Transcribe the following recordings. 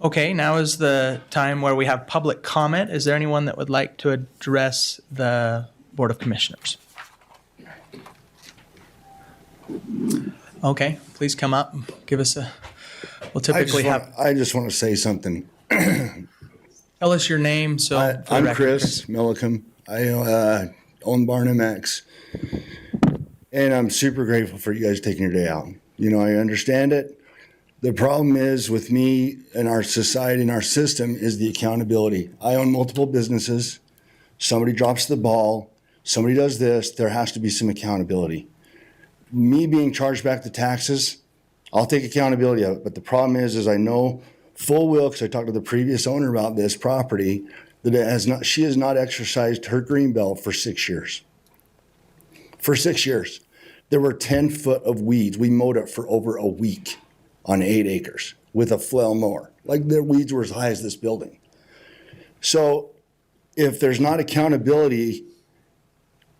Okay, now is the time where we have public comment. Is there anyone that would like to address the Board of Commissioners? Okay, please come up. Give us a, we'll typically have, I just want to say something. tell us your name. So for the I'm record, Chris Millecam. I own Barnmx, and I'm super grateful for you guys taking your day out. You know, I understand it. The problem is with me and our society and our system is the accountability. I own multiple businesses. Somebody drops the ball. Somebody does this. There has to be some accountability. Me being charged back the taxes, I'll take accountability of it. But the problem is I know full well, because I talked to the previous owner about this property, that she has not exercised her green belt for 6 years. For 6 years. There were 10 foot of weeds. We mowed it for over a week on 8 acres with a flail mower. Like the weeds were as high as this building. So if there's not accountability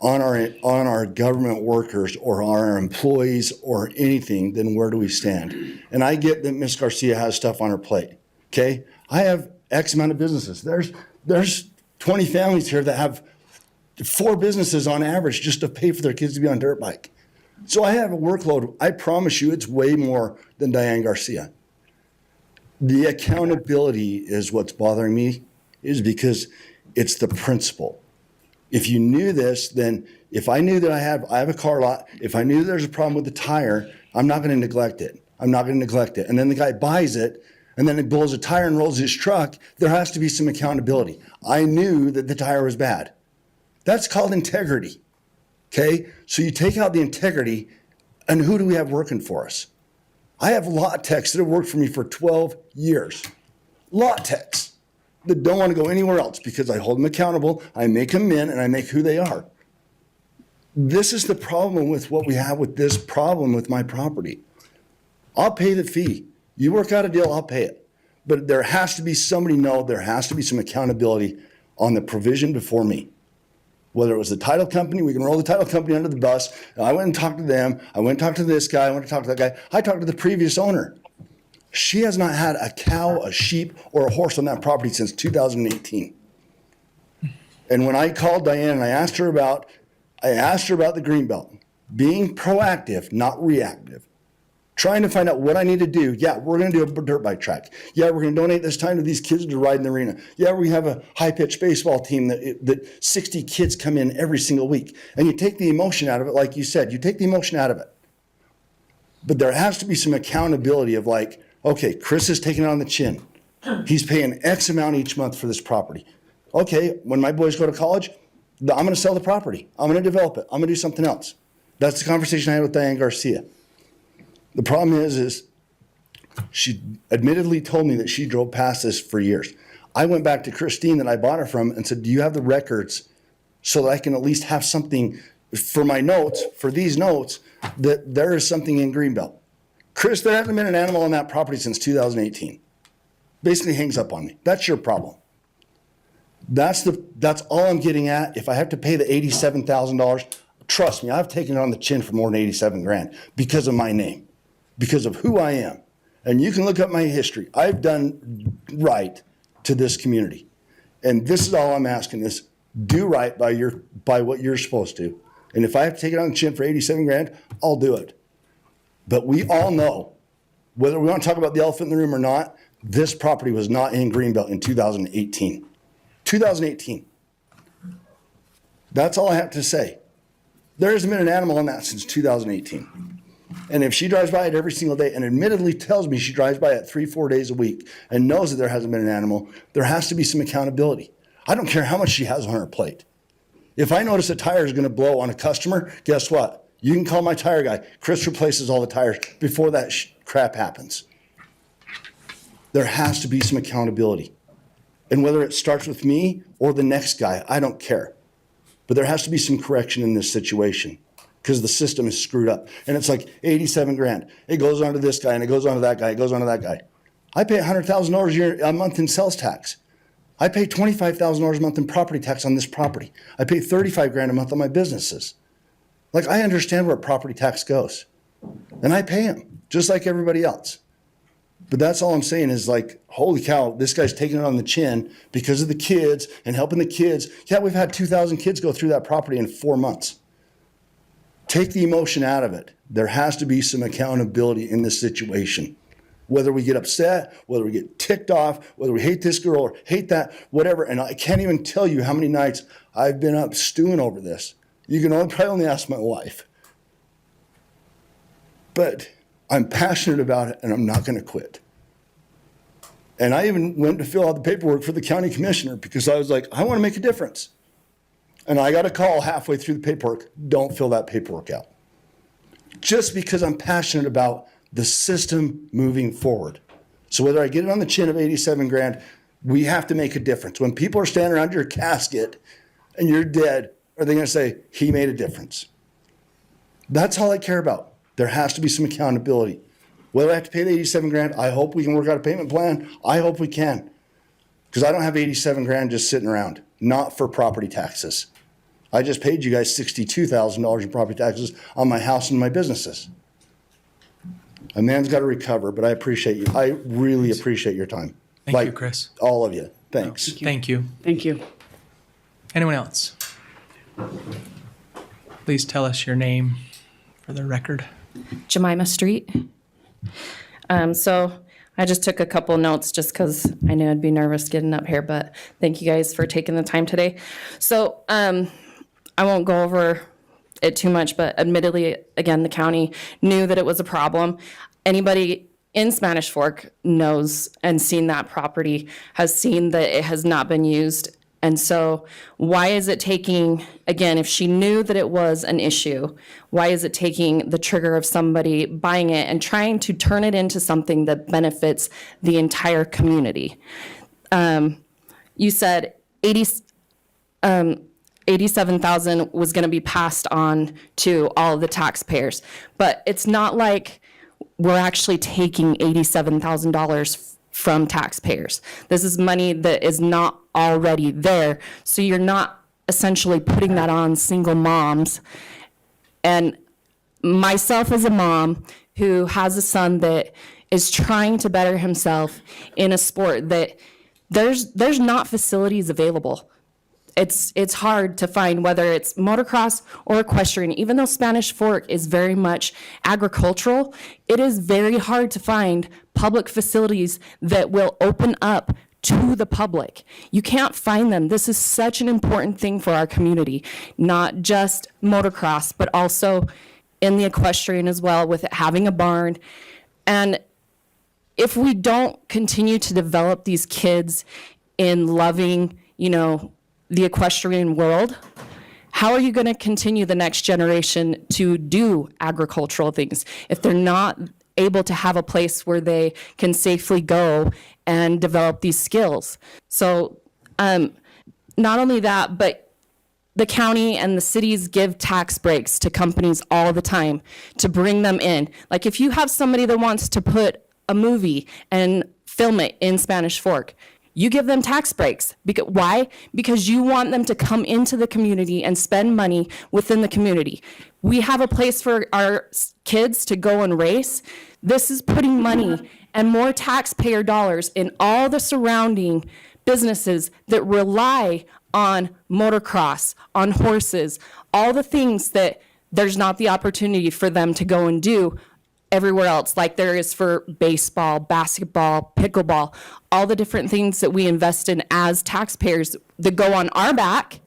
on our government workers or our employees or anything, then where do we stand? And I get that Ms. Garcia has stuff on her plate, okay? I have X amount of businesses. There's 20 families here that have 4 businesses on average just to pay for their kids to be on dirt bike. So I have a workload. I promise you it's way more than Diane Garcia. The accountability is what's bothering me, is because it's the principle. If you knew this, then if I knew that I have a car lot, if I knew there's a problem with the tire, I'm not going to neglect it. I'm not going to neglect it. And then the guy buys it, and then he blows a tire and rolls his truck. There has to be some accountability. I knew that the tire was bad. That's called integrity. Okay, so you take out the integrity, and who do we have working for us? I have lot techs that have worked for me for 12 years. Lot techs that don't want to go anywhere else because I hold them accountable, I make them in, and I make who they are. This is the problem with what we have with this problem with my property. I'll pay the fee. You work out a deal, I'll pay it. But there has to be somebody there has to be some accountability on the provision before me. Whether it was the title company, we can roll the title company under the bus. I went and talked to them. I went and talked to this guy. I went to talk to that guy. I talked to the previous owner. She has not had a cow, a sheep, or a horse on that property since 2018. And when I called Diane and I asked her about the greenbelt, being proactive, not reactive, trying to find out what I need to do. Yeah, we're going to do a dirt bike track. Yeah, we're going to donate this time to these kids to ride in the arena. Yeah, we have a high-pitched baseball team that 60 kids come in every single week. And you take the emotion out of it, like you said. You take the emotion out of it. But there has to be some accountability of like, okay, Chris is taking it on the chin. He's paying X amount each month for this property. Okay, when my boys go to college, I'm going to sell the property. I'm going to develop it. I'm going to do something else. That's the conversation I had with Diane Garcia. The problem is she admittedly told me that she drove past this for years. I went back to Christine that I bought it from and said, do you have the records so that I can at least have something for my notes, for these notes, that there is something in Greenbelt? Chris, there hasn't been an animal on that property since 2018. Basically hangs up on me. That's your problem. That's all I'm getting at. If I have to pay the $87,000, trust me, I've taken it on the chin for more than 87 grand because of my name. Because of who I am. And you can look up my history. I've done right to this community. And this is all I'm asking is do right by what you're supposed to. And if I have to take it on the chin for 87 grand, I'll do it. But we all know, whether we want to talk about the elephant in the room or not, this property was not in Greenbelt in 2018. 2018. That's all I have to say. There hasn't been an animal on that since 2018. And if she drives by it every single day and admittedly tells me she drives by it 3-4 days a week and knows that there hasn't been an animal, there has to be some accountability. I don't care how much she has on her plate. If I notice a tire is going to blow on a customer, guess what? You can call my tire guy. Chris replaces all the tires before that crap happens. There has to be some accountability. And whether it starts with me or the next guy, I don't care. But there has to be some correction in this situation, because the system is screwed up. And it's like 87 grand. It goes on to this guy, and it goes on to that guy, it goes on to that guy. I pay $100,000 a month in sales tax. I pay $25,000 a month in property tax on this property. I pay 35 grand a month on my businesses. Like, I understand where property tax goes. And I pay them, just like everybody else. But that's all I'm saying is like, holy cow, this guy's taking it on the chin because of the kids and helping the kids. Yeah, we've had 2,000 kids go through that property in 4 months. Take the emotion out of it. There has to be some accountability in this situation. Whether we get upset, whether we get ticked off, whether we hate this girl or hate that, whatever. And I can't even tell you how many nights I've been up stewing over this. You can probably only ask my wife. But I'm passionate about it, and I'm not going to quit. And I even went to fill out the paperwork for the county commissioner because I was like, I want to make a difference. And I got a call halfway through the paperwork, don't fill that paperwork out. Just because I'm passionate about the system moving forward. So whether I get it on the chin of 87 grand, we have to make a difference. When people are standing around your casket and you're dead, are they going to say, he made a difference? That's all I care about. There has to be some accountability. Whether I have to pay the 87 grand, I hope we can work out a payment plan. I hope we can. Because I don't have 87 grand just sitting around, not for property taxes. I just paid you guys $62,000 in property taxes on my house and my businesses. A man's got to recover, but I appreciate you. I really appreciate your time. Thank you, Chris. All of you. Thanks. Thank you. Thank you. Anyone else? Please tell us your name for the record. Jamaa Street. So I just took a couple notes just because I knew I'd be nervous getting up here, but thank you guys for taking the time today. So I won't go over it too much, but admittedly, again, the county knew that it was a problem. Anybody in Spanish Fork knows and seen that property, has seen that it has not been used. And so why is it taking, again, if she knew that it was an issue, why is it taking the trigger of somebody buying it and trying to turn it into something that benefits the entire community? You said 87,000 was going to be passed on to all of the taxpayers, but it's not like we're actually taking $87,000 from taxpayers. This is money that is not already there. So you're not essentially putting that on single moms. And myself as a mom who has a son that is trying to better himself in a sport that there's not facilities available. It's hard to find, whether it's motocross or equestrian. Even though Spanish Fork is very much agricultural, it is very hard to find public facilities that will open up to the public. You can't find them. This is such an important thing for our community, not just motocross, but also in the equestrian as well, with it having a barn. And if we don't continue to develop these kids in loving, the equestrian world, how are you going to continue the next generation to do agricultural things if they're not able to have a place where they can safely go and develop these skills? So not only that, but the county and the cities give tax breaks to companies all the time to bring them in. Like if you have somebody that wants to put a movie and film it in Spanish Fork, you give them tax breaks. Why? Because you want them to come into the community and spend money within the community. We have a place for our kids to go and race. This is putting money and more taxpayer dollars in all the surrounding businesses that rely on motocross, on horses, all the things that there's not the opportunity for them to go and do everywhere else, like there is for baseball, basketball, pickleball, all the different things that we invest in as taxpayers that go on our back.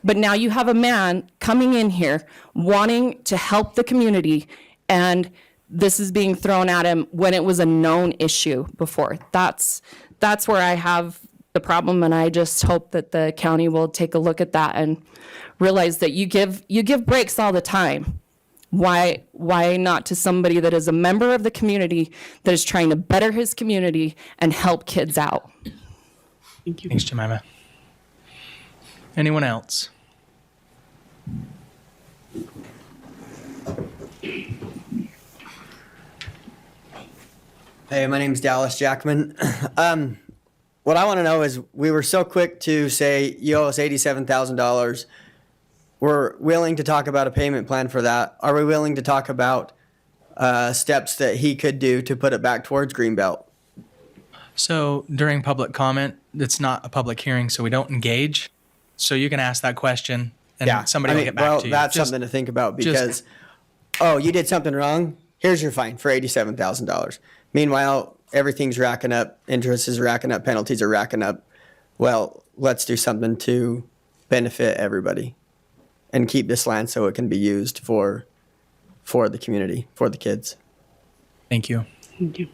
But now you have a man coming in here wanting to help the community, and this is being thrown at him when it was a known issue before. That's where I have the problem, and I just hope that the county will take a look at that and realize that you give breaks all the time. Why not to somebody that is a member of the community that is trying to better his community and help kids out? Thank you. Thanks, Jemima. Anyone else? Hey, my name's Dallas Jackman. What I want to know is, we were so quick to say you owe us $87,000. We're willing to talk about a payment plan for that. Are we willing to talk about steps that he could do to put it back towards Greenbelt? So during public comment, it's not a public hearing, so we don't engage. So you can ask that question and somebody will get back to you. That's Just- something to think about because, you did something wrong. Here's your fine for $87,000. Meanwhile, everything's racking up. Interest is racking up. Penalties are racking up. Well, let's do something to benefit everybody and keep this land so it can be used for the community, for the kids. Thank you. Thank you.